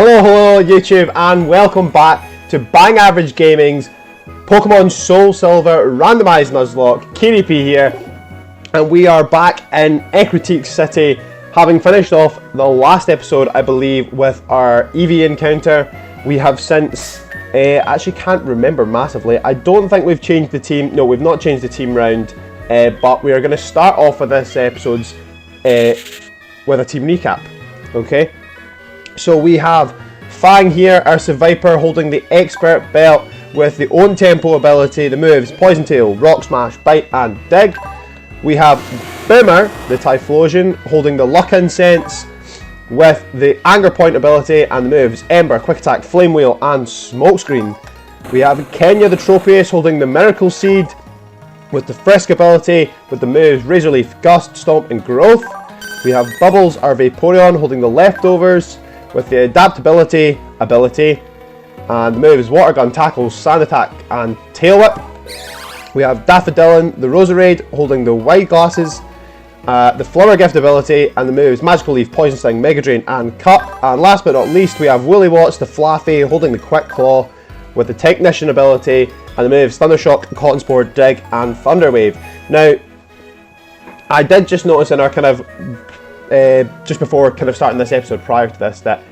Hello YouTube, and welcome back to Bang Average Gaming's Pokemon Soulsilver Randomised Nuzlocke. KDP here, and we are back in Ecruteak City, having finished off the last episode, I believe, with our EV encounter. We have since, actually can't remember massively, I don't think we've changed the team. No, we've not changed the team round, but we are going to start off with this episode's with a team recap, okay? So we have Fang here, our Viper, holding the Expert Belt with the Own Tempo ability, the moves Poison Tail, Rock Smash, Bite and Dig. We have Boomer, the Typhlosion, holding the Luck Incense with the Anger Point ability and the moves Ember, Quick Attack, Flame Wheel and Smokescreen. We have Kenya the Tropius holding the Miracle Seed with the Frisk ability with the moves Razor Leaf, Gust, Stomp and Growth. We have Bubbles, our Vaporeon, holding the Leftovers with the Adaptability ability and the moves Water Gun, Tackle, Sand Attack and Tail Whip. We have Daffodilin, the Roserade, holding the White Glasses, the Flower Gift ability and the moves Magical Leaf, Poison Sting, Mega Drain and Cut. And last but not least, we have Woolly Watts, the Flaffy, holding the Quick Claw with the Technician ability and the moves Thunder Shock, Cotton Spore, Dig and Thunder Wave. Now, I did just notice in our kind of just before kind of starting this episode, prior to this, that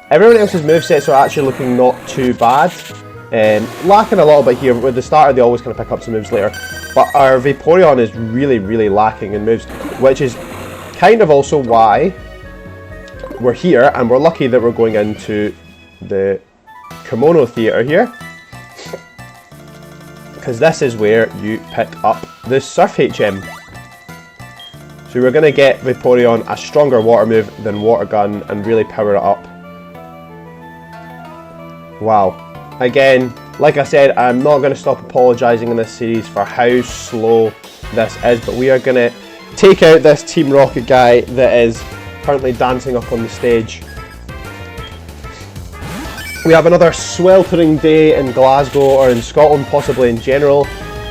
everyone else's movesets are actually looking not too bad. Lacking a little bit here. With the starter, they always kind of pick up some moves later, but our Vaporeon is really lacking in moves, which is kind of also why we're here, and we're lucky that we're going into the Kimono Theatre here, because this is where you pick up the Surf HM. So we're going to get Vaporeon a stronger water move than Water Gun and really power it up. Wow. Again, like I said, I'm not going to stop apologising in this series for how slow this is, but we are going to take out this Team Rocket guy that is currently dancing up on the stage. We have another sweltering day in Glasgow, or in Scotland possibly in general.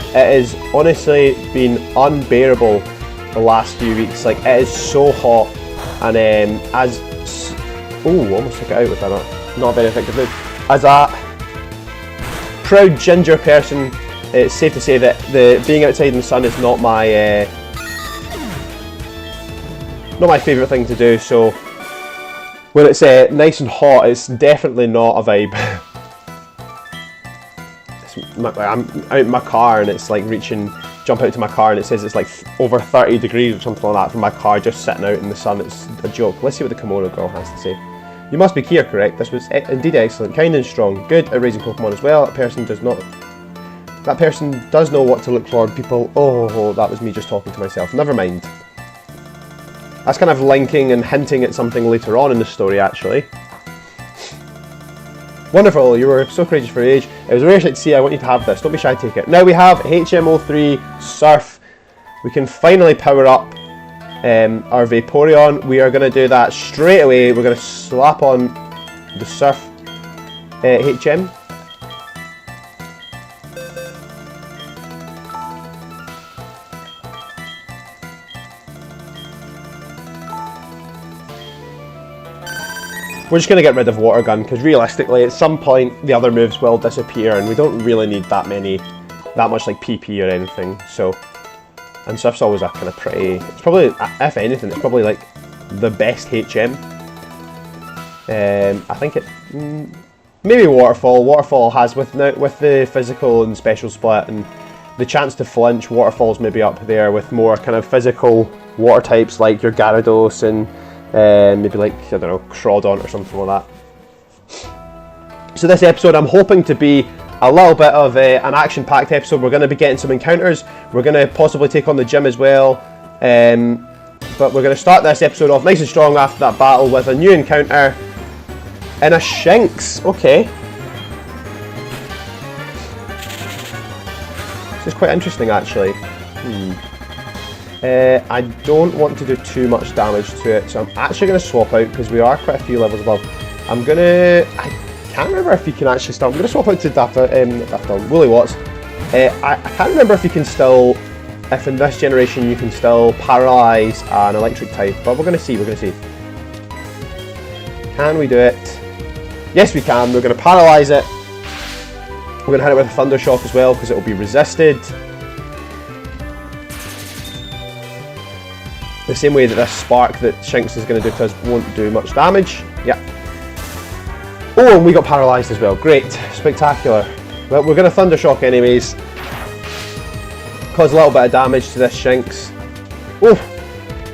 It has honestly been unbearable the last few weeks. Like, it is so hot, and almost took it out with that, not a very effective move. As a proud ginger person, it's safe to say that being outside in the sun is not my favourite thing to do. So when it's nice and hot, it's definitely not a vibe. I'm out in my car and it's like jump out to my car and it says it's like over 30 degrees or something like that from my car just sitting out in the sun. It's a joke. Let's see what the Kimono girl has to say. You must be Kia, correct? This was indeed excellent, kind and strong, good at raising Pokemon as well. That person does know what to look for. People, oh, that was me just talking to myself. Never mind. That's kind of linking and hinting at something later on in the story, actually. Wonderful, you were so courageous for your age. It was a rare sight to see. I want you to have this. Don't be shy, take it. Now we have HM03 Surf. We can finally power up our Vaporeon. We are going to do that straight away. We're going to slap on the Surf HM. We're just going to get rid of Water Gun, because realistically at some point the other moves will disappear and we don't really need that much like PP or anything. So, and Surf's always a kind of pretty, it's probably, if anything, it's probably like the best HM. I think it, maybe Waterfall. Waterfall has, with the physical and special split and the chance to flinch, Waterfall's maybe up there with more kind of physical water types like your Gyarados and maybe like, I don't know, Crawdon or something like that. So this episode I'm hoping to be a little bit of an action-packed episode. We're going to be getting some encounters. We're going to possibly take on the gym as well. But we're going to start this episode off nice and strong after that battle with a new encounter in a Shinx. Okay. This is quite interesting, actually. I don't want to do too much damage to it, so I'm actually going to swap out, because we are quite a few levels above. I can't remember if you can actually still, I'm going to swap out to Woolly Watts. I can't remember if you can still, if in this generation you can still paralyse an electric type, but we're going to see, Can we do it? Yes, we can. We're going to paralyze it. We're going to hit it with a Thunder Shock as well because it will be resisted. The same way that this Spark that Shinx is going to do to us won't do much damage. Yeah. Oh, and we got paralysed as well. Great. Spectacular. Well, we're going to Thunder Shock anyways. Cause a little bit of damage to this Shinx. Oh,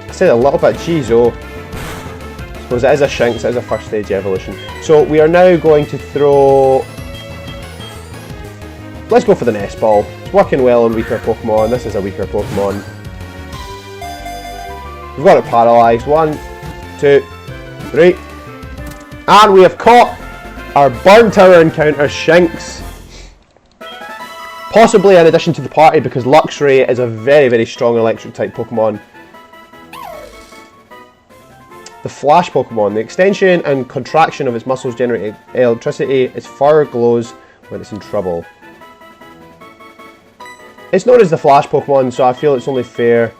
I said a little bit. Jeez, oh. I suppose it is a Shinx. It is a first stage evolution. So we are now going to throw... Let's go for the Nest Ball. It's working well on weaker Pokemon. This is a weaker Pokemon. We've got it paralysed. 1, 2, 3. And we have caught our Burn Tower encounter Shinx. Possibly in addition to the party because Luxray is a very, very strong electric type Pokemon. The Flash Pokemon. The extension and contraction of its muscles generate electricity. Its fur glows when it's in trouble. It's known as the Flash Pokemon, so I feel it's only fair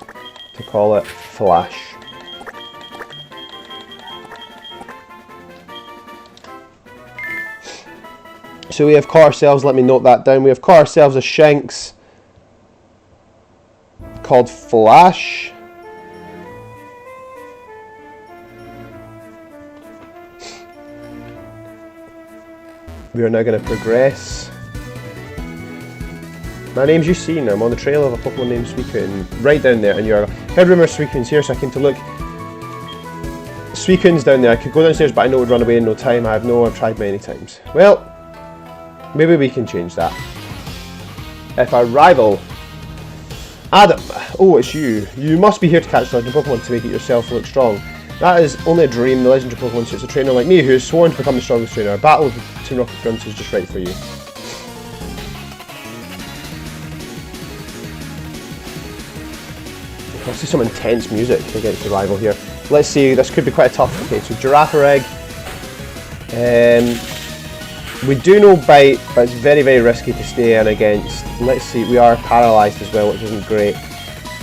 to call it Flash. So we have caught ourselves, let me note that down, we have caught ourselves a Shinx called Flash. We are now going to progress. My name's Yusin, I'm on the trail of a Pokemon named Suicune. Right down there, and you're heard rumours Suicune's here, so I came to look. Suicune's down there. I could go downstairs, but I know it would run away in no time. I've tried many times. Well, maybe we can change that. If our rival, Adam, oh, it's you. You must be here to catch legendary Pokemon to make it yourself look strong. That is only a dream. The legendary Pokemon suits a trainer like me who is sworn to become the strongest trainer. A battle with Team Rocket Grunts is just right for you. I see some intense music against the rival here. Let's see, this could be quite a tough. Okay, so Giraffe Egg. We do know Bite, but it's very, very risky to stay in against. Let's see, we are paralysed as well, which isn't great.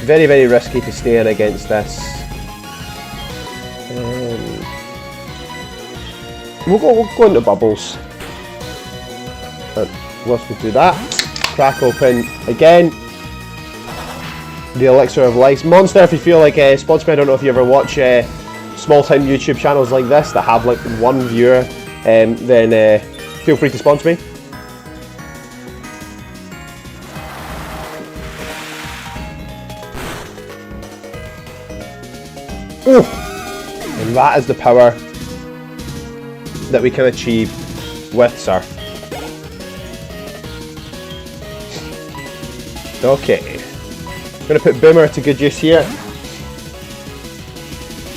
Very, very risky to stay in against this. We'll go into Bubbles. Whilst we do that, crack open again the Elixir of Life. Monster, if you feel like sponsor me, I don't know if you ever watch small time YouTube channels like this that have like one viewer, then feel free to sponsor me. Ooh. And that is the power that we can achieve with Surf. Okay. I'm going to put Boomer to good use here.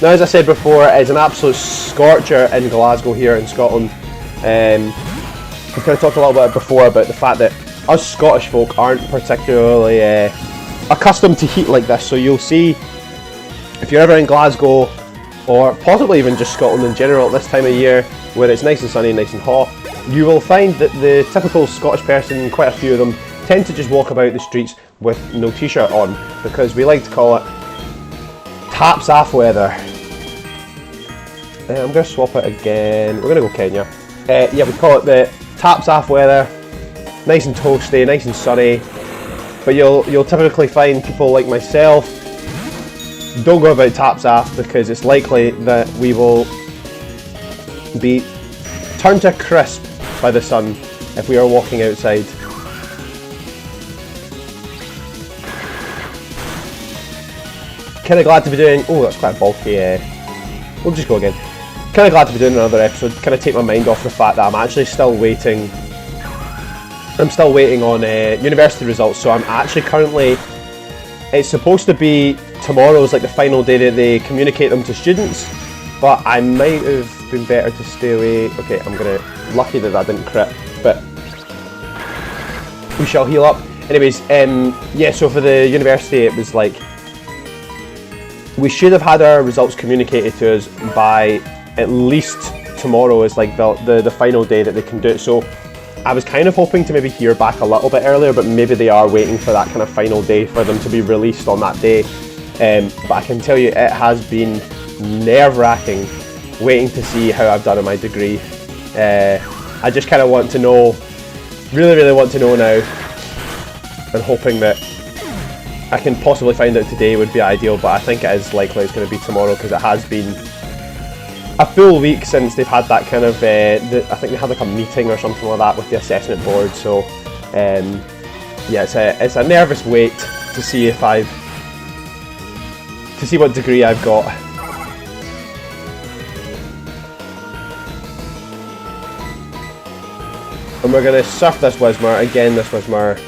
Now, as I said before, it's an absolute scorcher in Glasgow here in Scotland. I kind of talked a little bit before about the fact that us Scottish folk aren't particularly accustomed to heat like this. So you'll see, if you're ever in Glasgow, or possibly even just Scotland in general at this time of year, where it's nice and sunny, nice and hot, you will find that the typical Scottish person, quite a few of them, tend to just walk about the streets with no t-shirt on, because we like to call it taps off weather. I'm going to swap it again. We're going to go Kenya. Yeah, we call it the taps off weather. Nice and toasty, nice and sunny. But you'll typically find people like myself don't go about taps off, because it's likely that we will be turned to crisp by the sun if we are walking outside. Kind of glad to be doing. Oh, that's quite bulky. We'll just go again. Kind of glad to be doing another episode. Kind of take my mind off the fact that I'm actually still waiting. I'm still waiting on university results. So I'm actually currently. It's supposed to be tomorrow's like the final day that they communicate them to students, but I might have been better to stay away. Okay, I'm gonna. Lucky that didn't crit, but we shall heal up. Anyways, yeah. So for the university, it was like. We should have had our results communicated to us by at least tomorrow is like the final day that they can do it. So I was kind of hoping to maybe hear back a little bit earlier, but maybe they are waiting for that kind of final day for them to be released on that day. But I can tell you it has been nerve-wracking waiting to see how I've done in my degree. I just kind of want to know, really want to know now, and hoping that I can possibly find out today would be ideal, but I think it is likely it's going to be tomorrow because it has been a full week since they've had that kind of, I think they had like a meeting or something like that with the assessment board, so yeah, it's a nervous wait to see if to see what degree I've got. And we're going to surf this Whismur. Again, this Whismur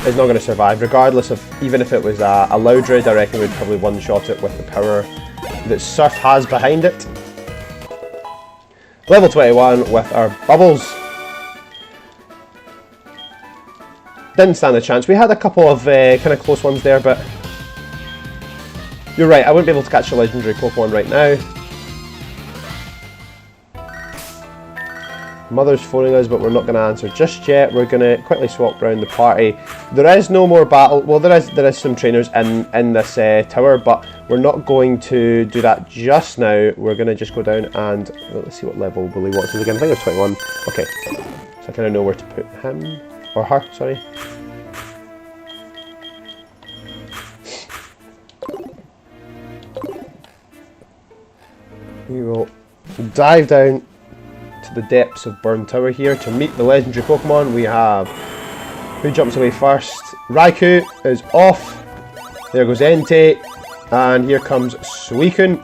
is not going to survive, regardless of, even if it was a Loudred, I reckon we'd probably one-shot it with the power that Surf has behind it. Level 21 with our Bubbles. Didn't stand a chance. We had a couple of kind of close ones there, but you're right, I wouldn't be able to catch a legendary Pokemon right now. Mother's phoning us, but we're not going to answer just yet. We're going to quickly swap around the party. There is no more battle. Well, there is some trainers in this tower, but we're not going to do that just now. We're going to just go down and let's see what level Willy Watts is again. I think it's 21. Okay, so I kind of know where to put him or her. Sorry. We will dive down to the depths of Burn Tower here to meet the legendary Pokemon. We have, who jumps away first? Raikou is off. There goes Entei, and here comes Suicune.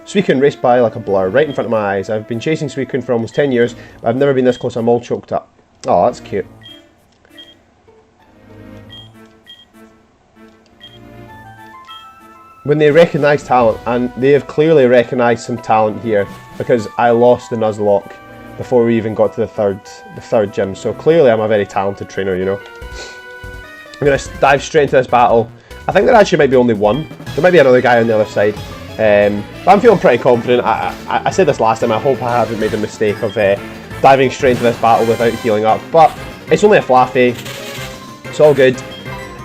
Suicune raced by like a blur right in front of my eyes. I've been chasing Suicune for almost 10 years, but I've never been this close. I'm all choked up. Oh, that's cute. When they recognise talent, and they have clearly recognised some talent here, because I lost the Nuzlocke before we even got to the third gym, so clearly I'm a very talented trainer, you know. I'm going to dive straight into this battle. I think there actually might be only one. There might be another guy on the other side, but I'm feeling pretty confident. I said this last time, I hope I haven't made the mistake of diving straight into this battle without healing up, but it's only a Flaffy, it's all good.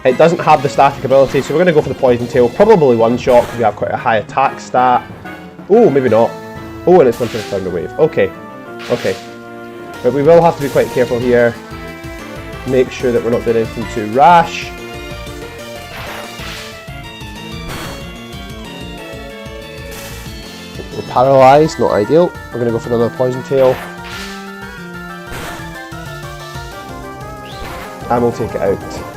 It doesn't have the static ability, so we're going to go for the Poison Tail. Probably one shot because we have quite a high attack stat. Oh, maybe not. Oh, and it's going for the Thunder Wave. Okay, okay. But we will have to be quite careful here. Make sure that we're not doing anything too rash. We're paralysed, not ideal. We're going to go for another Poison Tail. And we'll take it out.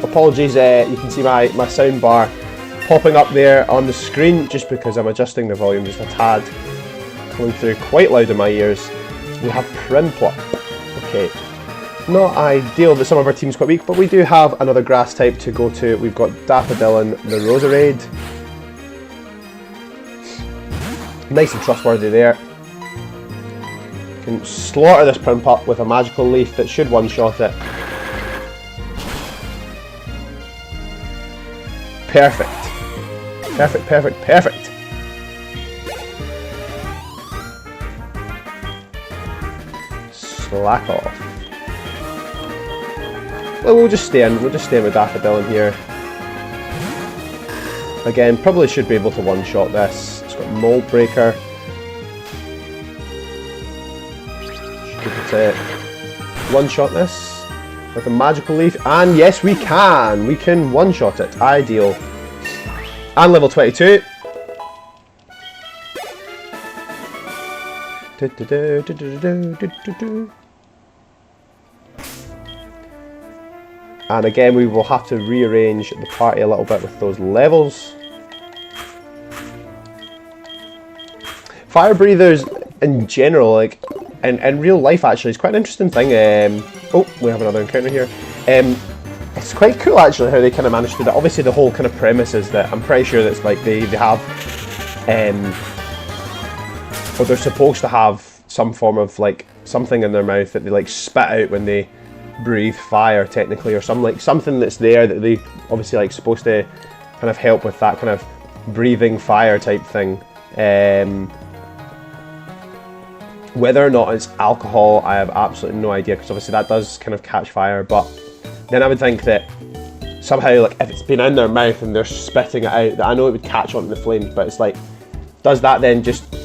Apologies, you can see my sound bar popping up there on the screen just because I'm adjusting the volume just a tad. Coming through quite loud in my ears. We have Prinplup. Okay. Not ideal that some of our team's quite weak, but we do have another grass type to go to. We've got Daffodil the Roserade. Nice and trustworthy there. Can slaughter this Prinplup with a magical leaf that should one-shot it. Perfect. Perfect, perfect, perfect. Slack off. Well, we'll just stay in with Daffodil in here. Again, probably should be able to one-shot this. It's got Mold Breaker. Should be able to one-shot this with a magical leaf, and yes, we can! We can one-shot it. Ideal. And level 22. And again, we will have to rearrange the party a little bit with those levels. Fire breathers in general, like in real life actually, is quite an interesting thing. Oh, we have another encounter here. It's quite cool actually how they kind of managed to do that. Obviously the whole kind of premise is that I'm pretty sure that's like they have, or they're supposed to have some form of like something in their mouth that they like spit out when they breathe fire technically, or something that's there that they obviously like supposed to kind of help with that kind of breathing fire type thing. Whether or not it's alcohol, I have absolutely no idea, because obviously that does kind of catch fire. But then I would think that somehow, like, if it's been in their mouth and they're spitting it out, that I know it would catch onto the flames, but it's like, does that then just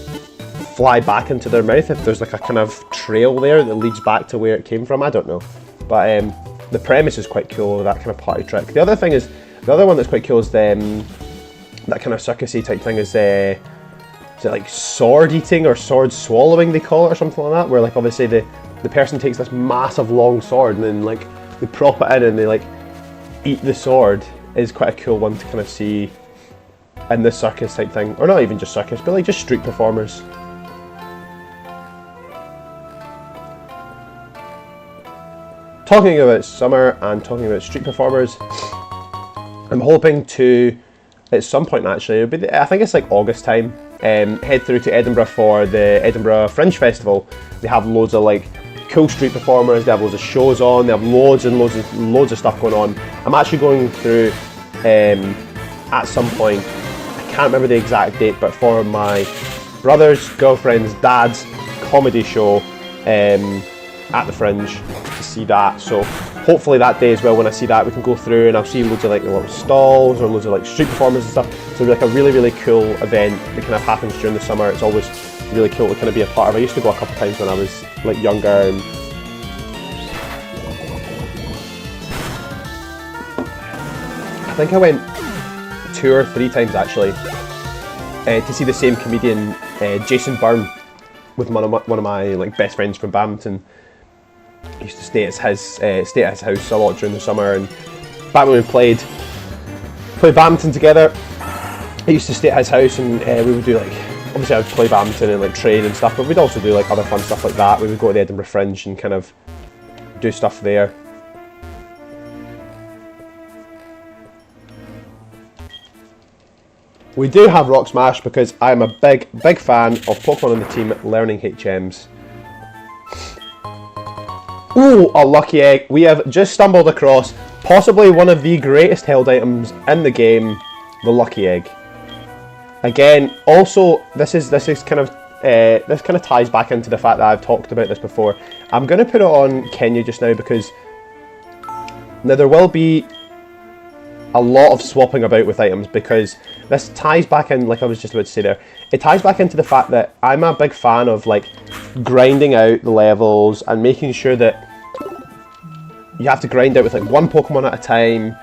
fly back into their mouth if there's like a kind of trail there that leads back to where it came from? I don't know. But the premise is quite cool, that kind of party trick. The other thing is, the other one that's quite cool is that kind of circusy type thing is it like sword eating or sword swallowing, they call it, or something like that, where like obviously the person takes this massive long sword and then like they prop it in and they like eat the sword. Is quite a cool one to kind of see in the circus type thing, or not even just circus, but like just street performers. Talking about summer and talking about street performers, I'm hoping to, at some point actually, it'll be I think it's like August time, head through to Edinburgh for the Edinburgh Fringe Festival. They have loads of like cool street performers, they have loads of shows on, they have loads of stuff going on. I'm actually going through at some point, I can't remember the exact date, but for my brother's girlfriend's dad's comedy show at the Fringe to see that. So hopefully that day as well, when I see that, we can go through and I'll see loads of like little stalls or loads of like street performers and stuff. So it'll be like a really cool event that kind of happens during the summer. It's always really cool to kind of be a part of. I used to go a couple of times when I was like younger, and I think I went 2 or 3 times actually to see the same comedian, Jason Byrne, with one of my like best friends from Badminton. I used to stay at his house a lot during the summer, and back when we played badminton together, I used to stay at his house, and we would do like, obviously I would play badminton and like train and stuff, but we'd also do like other fun stuff like that. We would go to the Edinburgh Fringe and kind of do stuff there. We do have Rock Smash because I'm a big fan of Pokemon on the team learning HMs. Ooh, a lucky egg. We have just stumbled across possibly one of the greatest held items in the game, the lucky egg. Again, also this kind of ties back into the fact that I've talked about this before. I'm going to put it on Kenya just now because now there will be a lot of swapping about with items, because this ties back in, like I was just about to say there, it ties back into the fact that I'm a big fan of like grinding out the levels and making sure that you have to grind out with like one Pokemon at a time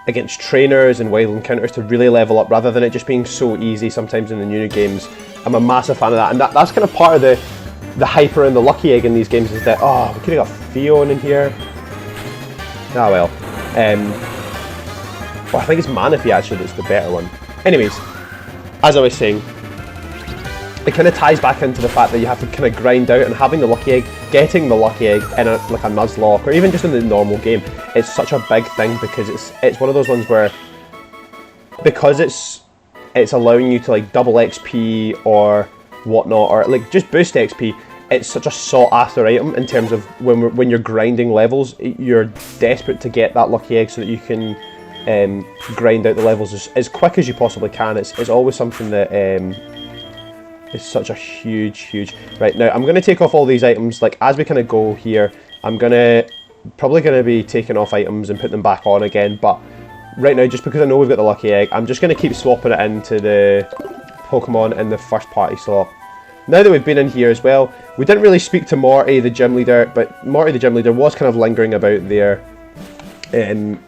against trainers and wild encounters to really level up, rather than it just being so easy sometimes in the new games. I'm a massive fan of that, and that's kind of part of the hype around the lucky egg in these games, is that, oh, we could have got Fion in here. Ah well. Well, I think it's Manaphy actually that's the better one. Anyways, as I was saying, it kind of ties back into the fact that you have to kind of grind out, and having the lucky egg, getting the lucky egg in like a Nuzlocke, or even just in the normal game, it's such a big thing, because it's one of those ones where, because it's allowing you to like double XP or whatnot, or like just boost XP. It's such a sought after item in terms of when you're grinding levels, you're desperate to get that lucky egg so that you can grind out the levels as quick as you possibly can. It's always something that is such a huge. Right, now I'm going to take off all these items. Like as we kind of go here, I'm probably going to be taking off items and put them back on again. But right now, just because I know we've got the lucky egg, I'm just going to keep swapping it into the Pokemon in the first party slot. Now that we've been in here as well, we didn't really speak to Morty, the gym leader, but Morty, the gym leader, was kind of lingering about there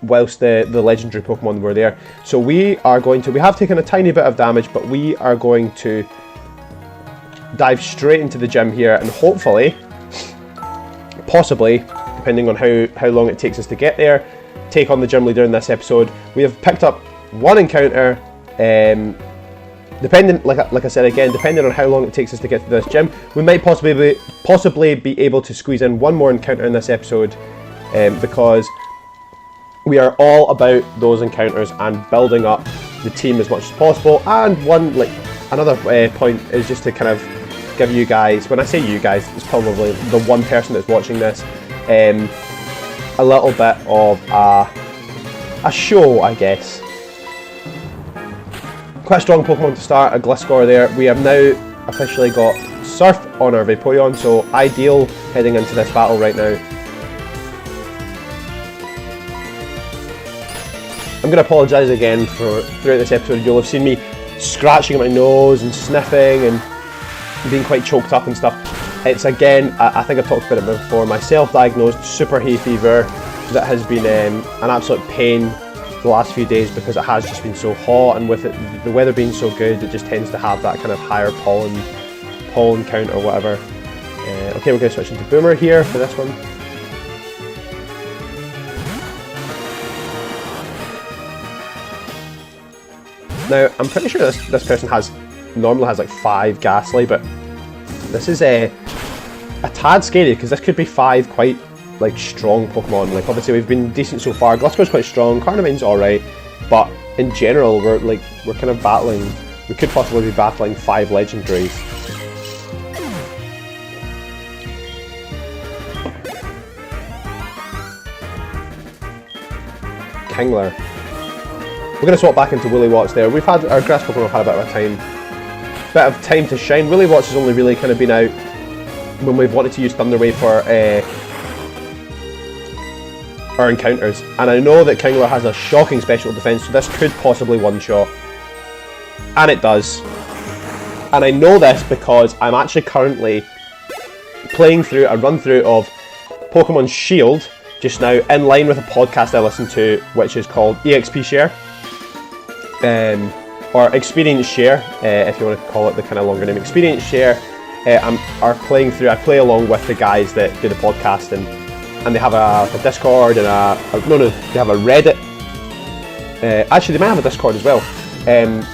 whilst the legendary Pokemon were there. So we have taken a tiny bit of damage, but we are going to dive straight into the gym here, and hopefully, possibly, depending on how long it takes us to get there, take on the gym leader in this episode. We have picked up one encounter, depending, like I said again, depending on how long it takes us to get to this gym, we might possibly be able to squeeze in one more encounter in this episode, because we are all about those encounters and building up the team as much as possible. And another point is just to kind of give you guys, when I say you guys, it's probably the one person that's watching this, a little bit of a show, I guess. Quite a strong Pokemon to start, a Gliscor there. We have now officially got Surf on our Vaporeon, so ideal heading into this battle right now. I'm going to apologise again for throughout this episode. You'll have seen me scratching at my nose and sniffing and being quite choked up and stuff. It's again, I think I've talked about it before, my self-diagnosed super hay fever that has been an absolute pain the last few days because it has just been so hot, and with it, the weather being so good, it just tends to have that kind of higher pollen count or whatever. Okay, we're going to switch into Boomer here for this one. Now, I'm pretty sure this person normally has like 5 Ghastly, but this is a tad scary because this could be 5 quite like strong Pokemon. Like obviously we've been decent so far. Gliscor's quite strong, Carnivaine's alright, but in general we're kind of battling. We could possibly be battling 5 legendaries. Kingler. We're going to swap back into Woolywatts there. We've had our grass Pokemon have had a bit of time to shine. Woolywatts has only really kind of been out when we've wanted to use Thunder Wave for our encounters. And I know that Kingler has a shocking special defense, so this could possibly one-shot. And it does. And I know this because I'm actually currently playing through a run-through of Pokemon Shield just now, in line with a podcast I listened to, which is called EXP Share. Or Experience Share, if you want to call it the kind of longer name. Experience Share. I play along with the guys that do the podcast, and they have a Discord and they have a Reddit. Actually, they might have a Discord as well. And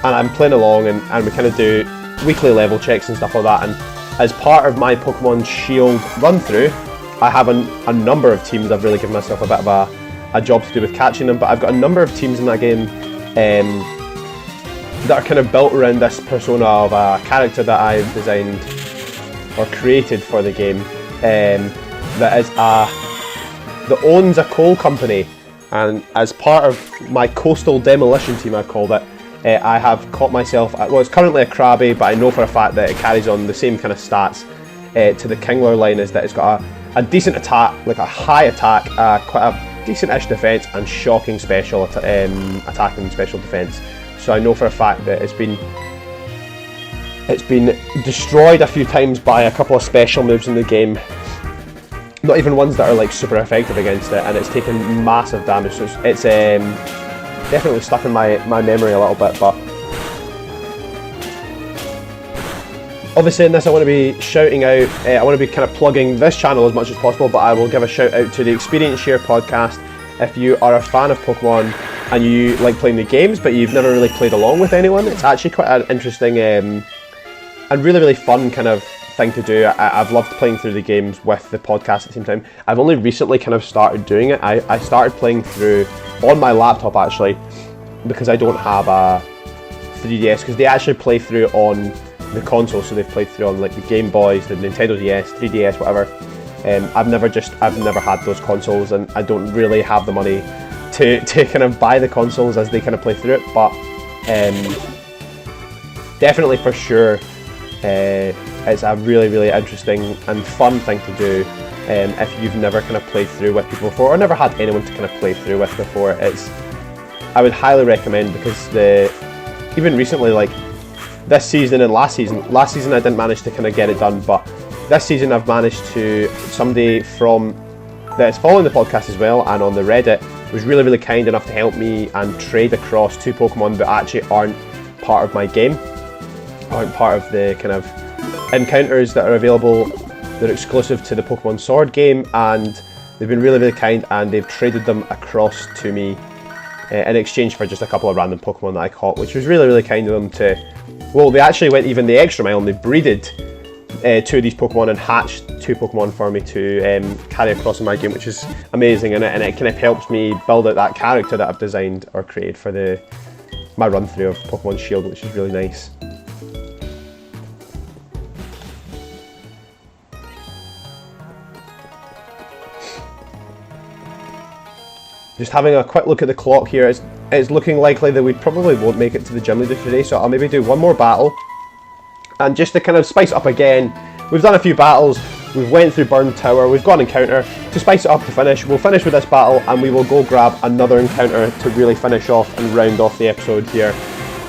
I'm playing along, and we kind of do weekly level checks and stuff like that. And as part of my Pokemon Shield run through, I have a number of teams. I've really given myself a bit of a job to do with catching them, but I've got a number of teams in that game that are kind of built around this persona of a character that I've designed or created for the game, that owns a coal company, and as part of my coastal demolition team, I've called it, I have caught myself, well, it's currently a Krabby, but I know for a fact that it carries on the same kind of stats to the Kingler line, is that it's got a decent attack, like a high attack, quite a decent-ish defense, and shocking special attack and special defense. So I know for a fact that it's been destroyed a few times by a couple of special moves in the game. Not even ones that are like super effective against it, and it's taken massive damage. So it's definitely stuck in my memory a little bit. But obviously in this I want to be shouting out, I want to be kind of plugging this channel as much as possible, but I will give a shout out to the Experience Share podcast. If you are a fan of Pokemon and you like playing the games but you've never really played along with anyone, it's actually quite an interesting and really fun kind of thing to do. I've loved playing through the games with the podcast at the same time. I've only recently kind of started doing it. I started playing through on my laptop actually, because I don't have a 3DS, because they actually play through on the console, so they've played through on like the Game Boys, the Nintendo DS, 3DS, whatever. I've never had those consoles, and I don't really have the money to kind of buy the consoles as they kind of play through it, but definitely for sure it's a really interesting and fun thing to do if you've never kind of played through with people before, or never had anyone to kind of play through with before. I would highly recommend, because even recently, like this season and last season I didn't manage to kind of get it done, but this season I've managed to, somebody that is following the podcast as well and on the Reddit was really kind enough to help me and trade across 2 Pokemon that actually aren't part of my game, aren't part of the kind of encounters that are available. They're exclusive to the Pokemon Sword game, and they've been really kind, and they've traded them across to me in exchange for just a couple of random Pokemon that I caught, which was really kind of them to, well, they actually went even the extra mile and they breeded 2 of these Pokemon and hatched 2 Pokemon for me to carry across in my game, which is amazing, and it kind of helps me build out that character that I've designed or created for my run through of Pokemon Shield, which is really nice. Just having a quick look at the clock here, it's looking likely that we probably won't make it to the gym leader today, so I'll maybe do one more battle, And just to kind of spice it up again, we've done a few battles, we've went through Burned Tower, we've got an encounter. To spice it up to finish, we'll finish with this battle and we will go grab another encounter to really finish off and round off the episode here.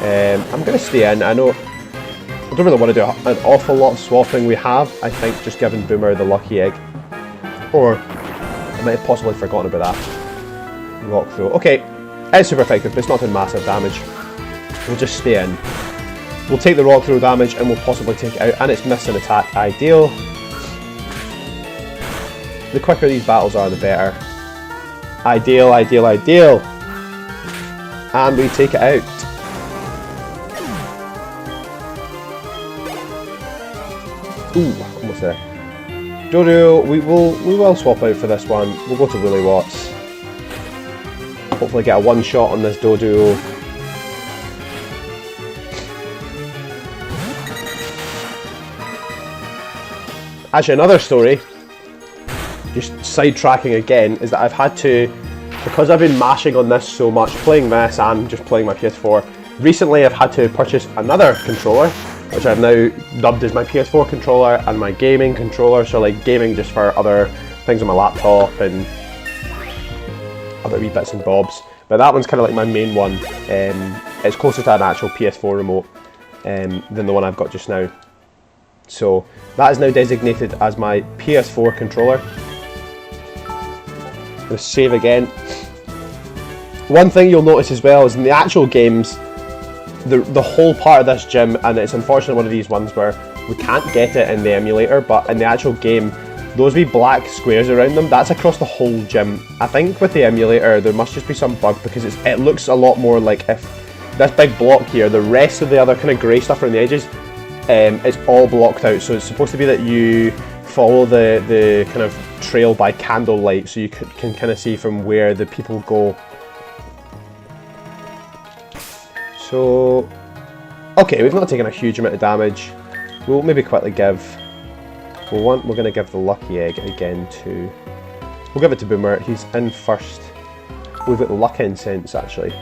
I'm going to stay in. I don't really want to do an awful lot of swapping. We have, I think, just given Boomer the lucky egg. Or I might have possibly forgotten about that. Rock throw. Okay, it's super effective, but it's not doing massive damage. We'll just stay in. We'll take the rock throw damage and we'll possibly take it out, and it's missed an attack. Ideal. The quicker these battles are, the better. Ideal, ideal, ideal. And we take it out. Ooh, almost there. Dodo, we will swap out for this one. We'll go to Willy Watts. Hopefully get a one shot on this Dodo. Actually, another story, just sidetracking again, is that I've had to, because I've been mashing on this so much, playing this and just playing my PS4, recently I've had to purchase another controller, which I've now dubbed as my PS4 controller and my gaming controller, so like gaming just for other things on my laptop and other wee bits and bobs. But that one's kind of like my main one. It's closer to an actual PS4 remote than the one I've got just now. So that is now designated as my PS4 controller. Let's save again. One thing you'll notice as well is in the actual games, the whole part of this gym, and it's unfortunately one of these ones where we can't get it in the emulator, but in the actual game, those wee black squares around them, that's across the whole gym. I think with the emulator there must just be some bug, because it looks a lot more like if this big block here, the rest of the other kind of grey stuff around the edges, it's all blocked out. So it's supposed to be that you follow the kind of trail by candlelight, so you can kind of see from where the people go. So, okay, we've not taken a huge amount of damage. We'll maybe quickly give. We're going to give the lucky egg again to. We'll give it to Boomer. He's in first. We've got the luck incense actually.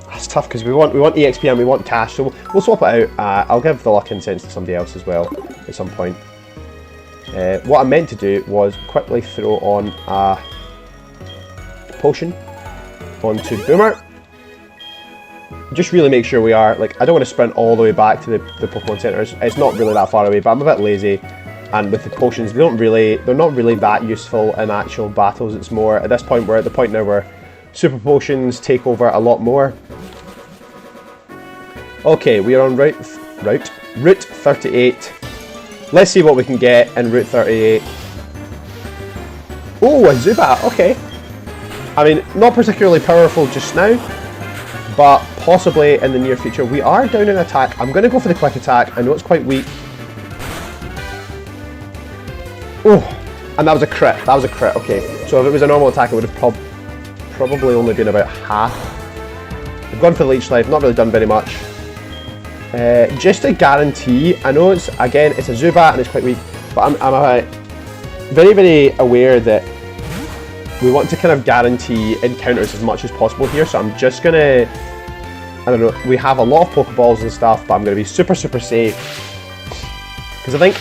That's tough because we want EXP and we want cash, so we'll swap it out. I'll give the luck incense to somebody else as well at some point. What I meant to do was quickly throw on a potion onto Boomer. Just really make sure we are, like, I don't want to sprint all the way back to the Pokemon Centres. It's not really that far away, but I'm a bit lazy. And with the potions, they're not really that useful in actual battles. It's more, at this point, we're at the point now where super potions take over a lot more. Okay, we are on Route 38. Let's see what we can get in Route 38. Oh, a Zubat, okay. I mean, not particularly powerful just now, but possibly in the near future. We are down in attack. I'm going to go for the quick attack. I know it's quite weak. Oh, and that was a crit. That was a crit, okay. So if it was a normal attack, it would have probably only been about half. We've gone for the Leech Life, not really done very much. Just to guarantee, I know it's a Zubat and it's quite weak, but I'm very, very aware that we want to kind of guarantee encounters as much as possible here, so I'm just gonna, I don't know, we have a lot of Pokeballs and stuff, but I'm gonna be super, super safe. Because I think,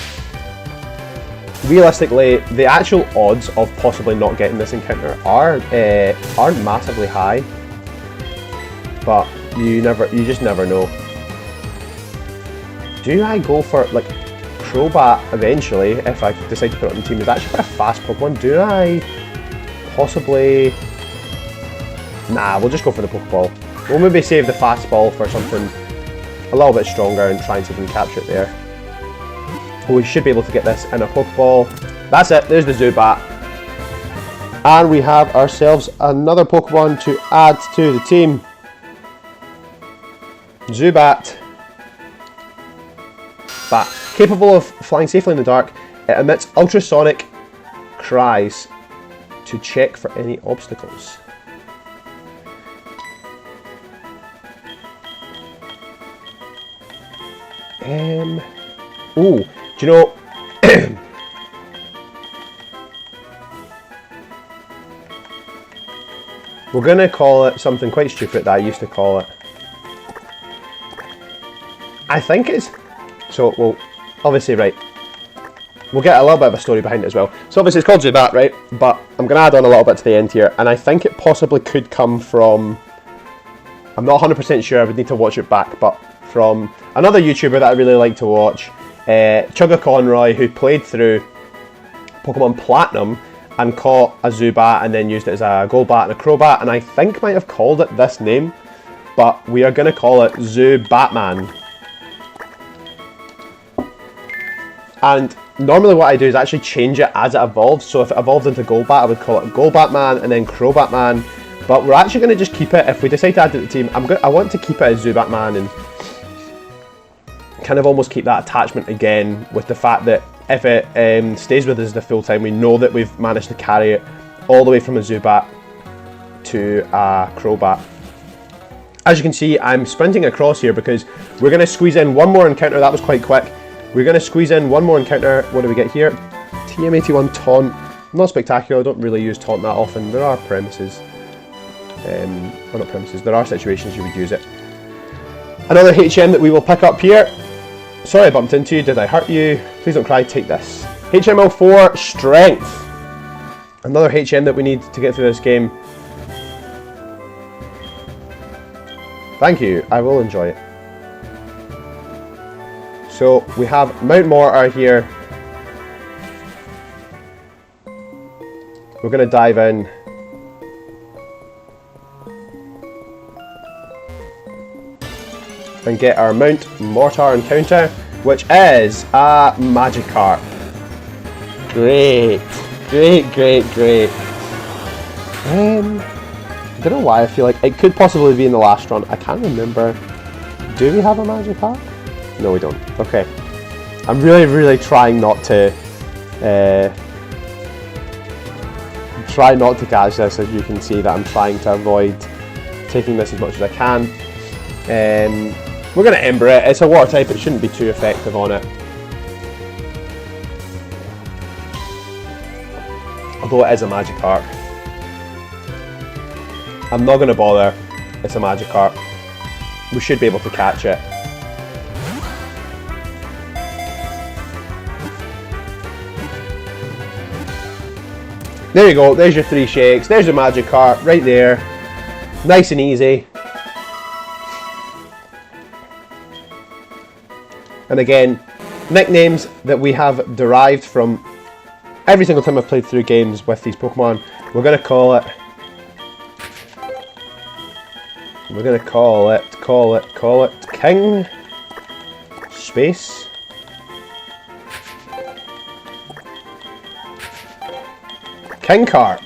realistically, the actual odds of possibly not getting this encounter aren't massively high, but you just never know. Do I go for, like, Crobat eventually, if I decide to put it on the team? Is actually quite a fast Pokemon. Do I possibly... Nah, we'll just go for the Pokeball. We'll maybe save the fast ball for something a little bit stronger and try and see if we can capture it there. We should be able to get this in a Pokeball. That's it, there's the Zubat. And we have ourselves another Pokemon to add to the team. Zubat. Bat. Capable of flying safely in the dark, it emits ultrasonic cries to check for any obstacles. Oh, do you know... We're going to call it something quite stupid that I used to call it. I think it's... So, well, obviously, right. We'll get a little bit of a story behind it as well. So obviously it's called Zubat, right? But I'm going to add on a little bit to the end here. And I think it possibly could come from... I'm not 100% sure, I would need to watch it back. But from another YouTuber that I really like to watch, Chugga Conroy, who played through Pokemon Platinum and caught a Zubat and then used it as a Golbat and a Crobat. And I think might have called it this name. But we are going to call it Zubatman. And normally what I do is actually change it as it evolves. So if it evolved into Golbat, I would call it Golbatman and then Crobatman. But we're actually going to just keep it, if we decide to add it to the team, I want to keep it as Zubatman and kind of almost keep that attachment again with the fact that if it stays with us the full time, we know that we've managed to carry it all the way from a Zubat to a Crobat. As you can see, I'm sprinting across here because we're going to squeeze in one more encounter. That was quite quick. We're going to squeeze in one more encounter. What do we get here? TM81 Taunt. Not spectacular. I don't really use Taunt that often. There are premises. Well, not premises. There are situations you would use it. Another HM that we will pick up here. Sorry I bumped into you. Did I hurt you? Please don't cry. Take this. HM04 Strength. Another HM that we need to get through this game. Thank you. I will enjoy it. So we have Mount Mortar here. We're going to dive in. And get our Mount Mortar encounter, which is a Magikarp. Great. Great, great, great. I don't know why I feel like it could possibly be in the last run. I can't remember. Do we have a Magikarp? No, we don't. Okay. I'm really, really trying not to catch this. As you can see, that I'm trying to avoid taking this as much as I can. We're going to Ember it. It's a water type. It shouldn't be too effective on it. Although it is a Magikarp. I'm not going to bother. It's a Magikarp. We should be able to catch it. There you go, there's your 3 shakes, there's your Magikarp, right there. Nice and easy. And again, nicknames that we have derived from every single time I've played through games with these Pokemon. We're going to call it... We're going to call it King Space King Carp.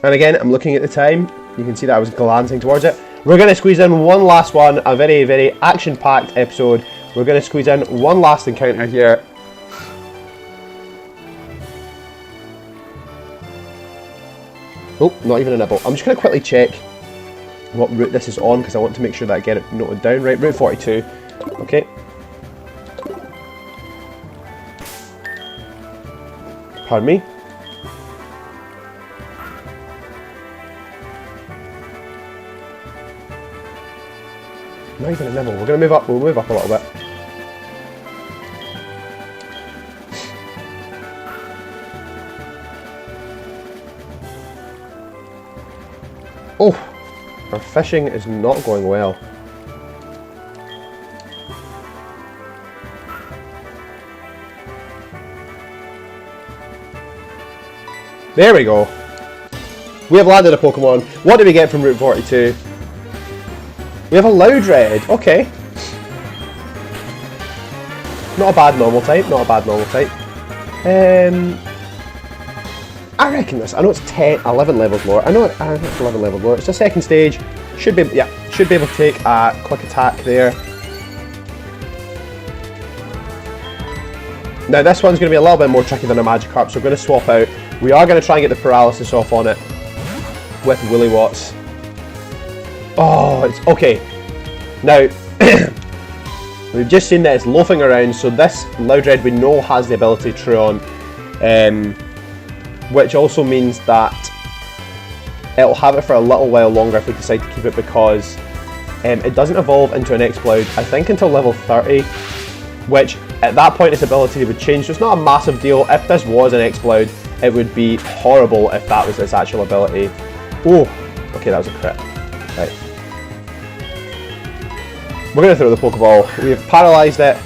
And again, I'm looking at the time. You can see that I was glancing towards it. We're going to squeeze in one last one, a very, very action-packed episode. We're going to squeeze in one last encounter here. Oh, not even a nibble. I'm just going to quickly check what route this is on because I want to make sure that I get it noted down. Right, route 42. Okay. Pardon me. Not even a nibble. We're going to move up. We'll move up a little bit. Oh! Our fishing is not going well. There we go. We have landed a Pokemon. What did we get from Route 42? We have a Loudred. Okay. Not a bad normal type. Not a bad normal type. I reckon this. I know it's 11 levels lower. I know it's 11 levels lower. It's a second stage. Should be able to take a quick attack there. Now this one's going to be a little bit more tricky than a Magikarp, so we're going to swap out. We are going to try and get the paralysis off on it with Woolywatts. Oh, it's okay. Now we've just seen that it's loafing around, so this Loudred we know has the ability to true on. which also means that it'll have it for a little while longer if we decide to keep it, because it doesn't evolve into an X-Cloud, I think, until level 30, which at that point its ability would change, so it's not a massive deal. If this was an X-Cloud, it would be horrible if that was its actual ability. Oh, okay, that was a crit. Right. We're going to throw the Pokeball. We've paralysed it.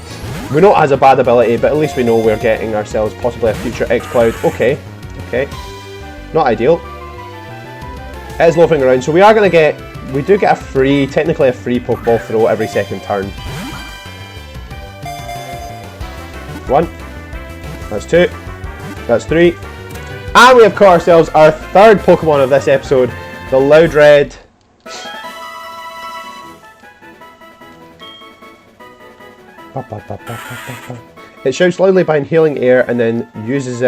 We know it has a bad ability, but at least we know we're getting ourselves possibly a future X-Cloud. Okay, okay. Not ideal. It is loafing around, so we are going to get... We do get a free, technically a free Pokeball throw every second turn. 1. That's 2. That's 3. And we have caught ourselves our third Pokemon of this episode, the Loudred. It shouts loudly by inhaling air and then uses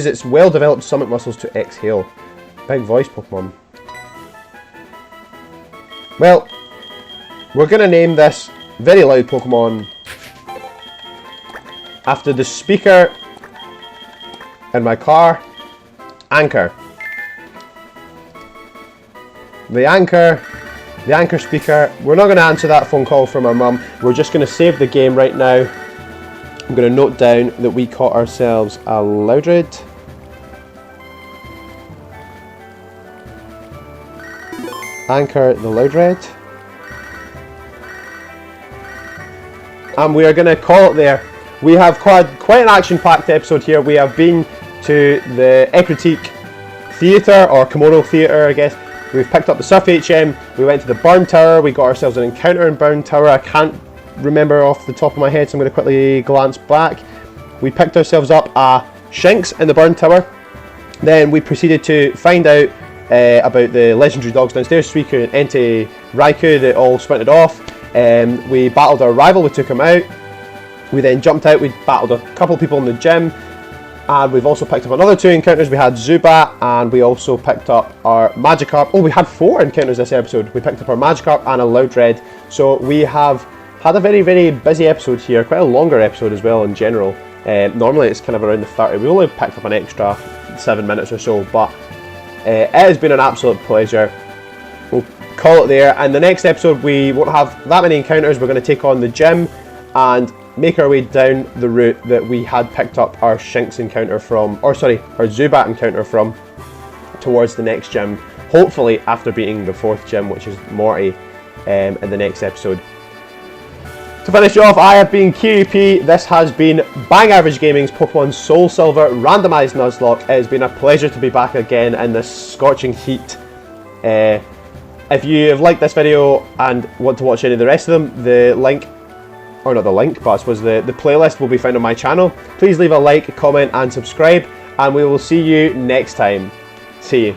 its well-developed stomach muscles to exhale. Big voice Pokemon. Well, we're going to name this very loud Pokemon after the speaker in my car, Anchor. The Anchor speaker. We're not going to answer that phone call from our mum. We're just going to save the game right now. I'm going to note down that we caught ourselves a Loudred. Anchor the Loudred. And we are going to call it there. We have quite an action-packed episode here. We have been to the Ecruteak Theatre, or Kimono Theatre, I guess. We've picked up the Surf HM, we went to the Burn Tower, we got ourselves an encounter in Burn Tower. I can't remember off the top of my head, so I'm going to quickly glance back. We picked ourselves up a Shinx in the Burn Tower. Then we proceeded to find out about the legendary dogs downstairs, Suicune and Entei Raikou, that all sprinted off. We battled our rival, we took him out. We then jumped out, we battled a couple of people in the gym. And we've also picked up another 2 encounters. We had Zubat, and we also picked up our Magikarp. Oh, we had 4 encounters this episode. We picked up our Magikarp and a Loudred. So we have had a very, very busy episode here. Quite a longer episode as well in general. Normally it's kind of around the 30. We only picked up an extra 7 minutes or so. But it has been an absolute pleasure. We'll call it there. And the next episode we won't have that many encounters. We're going to take on the gym and make our way down the route that we had picked up our Shinx encounter from, or sorry, our Zubat encounter from, towards the next gym. Hopefully after beating the 4th gym, which is Morty, in the next episode. To finish off, I have been QP. This has been Bang Average Gaming's Pokemon Soulsilver Randomised Nuzlocke. It has been a pleasure to be back again in this scorching heat. If you have liked this video and want to watch any of the rest of them, the link, or not the link, but I suppose the playlist will be found on my channel. Please leave a like, comment and subscribe, and we will see you next time. See you.